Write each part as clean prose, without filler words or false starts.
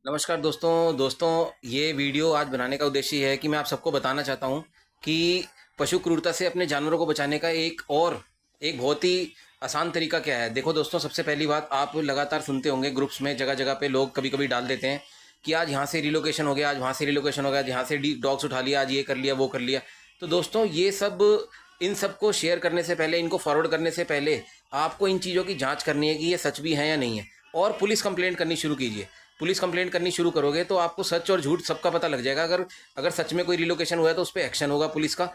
नमस्कार दोस्तों ये वीडियो आज बनाने का उद्देश्य है कि मैं आप सबको बताना चाहता हूँ कि पशु क्रूरता से अपने जानवरों को बचाने का एक बहुत ही आसान तरीका क्या है। देखो दोस्तों, सबसे पहली बात, आप लगातार सुनते होंगे ग्रुप्स में जगह जगह पे लोग कभी कभी डाल देते हैं कि आज यहाँ से रिलोकेशन हो गया, आज वहाँ से रिलोकेशन हो गया, आज यहाँ से डॉग्स उठा लिया, आज ये कर लिया वो कर लिया। तो दोस्तों इन सब को शेयर करने से पहले, इनको फॉरवर्ड करने से पहले आपको इन चीज़ों की जाँच करनी है कि ये सच भी है या नहीं है, और पुलिस कंप्लेंट करनी शुरू कीजिए। पुलिस कंप्लेंट करनी शुरू करोगे तो आपको सच और झूठ सबका पता लग जाएगा। अगर अगर सच में कोई रिलोकेशन हुआ है तो उस पर एक्शन होगा पुलिस का,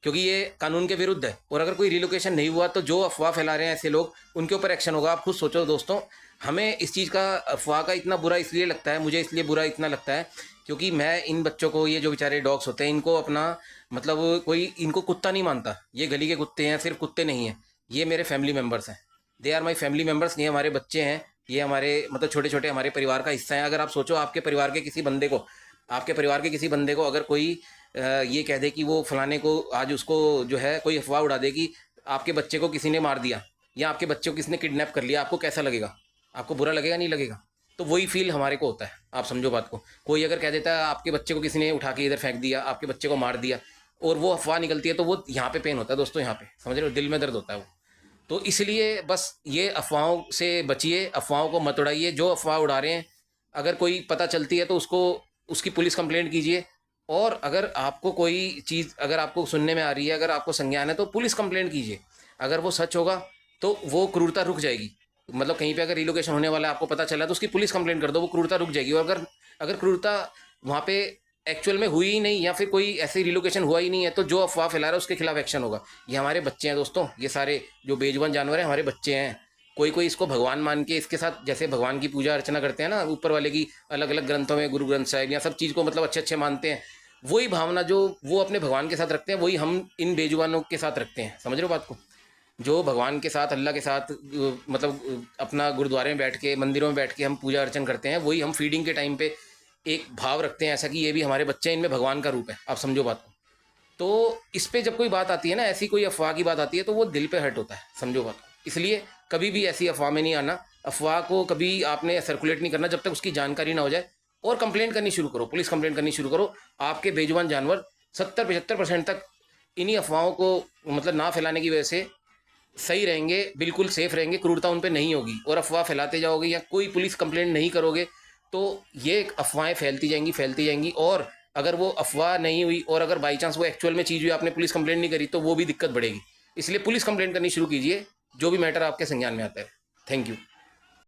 क्योंकि ये कानून के विरुद्ध है। और अगर कोई रिलोकेशन नहीं हुआ तो जो अफवाह फैला रहे हैं ऐसे लोग, उनके ऊपर एक्शन होगा। आप खुद सोचो दोस्तों, हमें इस चीज़ का, अफवाह का इतना बुरा इसलिए लगता है, मुझे इसलिए बुरा इतना लगता है क्योंकि मैं इन बच्चों को, ये जो बेचारे डॉग्स होते हैं, इनको अपना मतलब कोई इनको कुत्ता नहीं मानता। ये गली के कुत्ते हैं, सिर्फ कुत्ते नहीं हैं, ये मेरे फैमिली मेम्बर्स हैं। They are my family members. ये हमारे बच्चे हैं, ये हमारे मतलब छोटे छोटे हमारे परिवार का हिस्सा है। अगर आप सोचो, आपके परिवार के किसी बंदे को अगर कोई ये कह दे कि वो फलाने को आज उसको जो है कोई अफवाह उड़ा दे कि आपके बच्चे को किसी ने मार दिया या आपके बच्चे को किसी ने किडनैप कर लिया, आपको कैसा लगेगा? आपको बुरा लगेगा? नहीं लगेगा? तो वही फील हमारे को होता है। आप समझो बात को। कोई अगर कह देता है आपके बच्चे को किसी ने उठा के इधर फेंक दिया, आपके बच्चे को मार दिया, और वो अफवाह निकलती है, तो वो यहाँ पे पेन होता है दोस्तों, यहाँ पे समझ रहे हो, दिल में दर्द होता है वो। तो इसलिए बस ये अफ़वाहों से बचिए, अफ़वाहों को मत उड़ाइए। जो अफ़वाह उड़ा रहे हैं, अगर कोई पता चलती है तो उसकी पुलिस कंप्लेंट कीजिए। और अगर आपको कोई चीज़, अगर आपको सुनने में आ रही है, अगर आपको संज्ञान है, तो पुलिस कंप्लेंट कीजिए। अगर वो सच होगा तो वो क्रूरता रुक जाएगी। मतलब कहीं पे अगर रिलोकेशन होने वाला है, आपको पता चला, तो उसकी पुलिस कंप्लेंट कर दो, वो क्रूरता रुक जाएगी। और अगर अगर क्रूरता वहाँ पे एक्चुअल में हुई ही नहीं, या फिर कोई ऐसी रिलोकेशन हुआ ही नहीं है, तो जो अफवाह फैला रहा है उसके खिलाफ एक्शन होगा। ये हमारे बच्चे हैं दोस्तों, ये सारे जो बेजुबान जानवर हैं हमारे बच्चे हैं। कोई कोई इसको भगवान मान के इसके साथ, जैसे भगवान की पूजा अर्चना करते हैं ना, ऊपर वाले की अलग अलग ग्रंथों में, गुरु ग्रंथ साहिब या सब चीज़ को मतलब अच्छे अच्छे मानते हैं। वही भावना जो वो अपने भगवान के साथ रखते हैं, वही हम इन बेजुबानों के साथ रखते हैं। समझ रहे हो बात को? जो भगवान के साथ, अल्लाह के साथ मतलब अपना गुरुद्वारे में बैठ के, मंदिरों में बैठ के हम पूजा अर्चन करते हैं, वही हम फीडिंग के टाइम पे एक भाव रखते हैं, ऐसा कि ये भी हमारे बच्चे हैं, इनमें भगवान का रूप है। आप समझो बात को। तो इस पे जब कोई बात आती है ना, ऐसी कोई अफवाह की बात आती है, तो वो दिल पे हर्ट होता है। समझो बात को। इसलिए कभी भी ऐसी अफवाह में नहीं आना। अफवाह को कभी आपने सर्कुलेट नहीं करना जब तक उसकी जानकारी ना हो जाए। और कंप्लेंट करनी शुरू करो, पुलिस कंप्लेंट करनी शुरू करो। आपके बेजुबान जानवर 70-75% तक इन्हीं अफवाहों को मतलब ना फैलाने की वजह से सही रहेंगे, बिल्कुल सेफ रहेंगे, क्रूरता उन पे नहीं होगी। और अफवाह फैलाते जाओगे या कोई पुलिस कंप्लेंट नहीं करोगे, तो ये अफवाहें फैलती जाएंगी। और अगर वो अफवाह नहीं हुई, और अगर बाई चांस वो एक्चुअल में चीज़ हुई, आपने पुलिस कंप्लेंट नहीं करी, तो वो भी दिक्कत बढ़ेगी। इसलिए पुलिस कंप्लेंट करनी शुरू कीजिए, जो भी मैटर आपके संज्ञान में आता है। Thank you.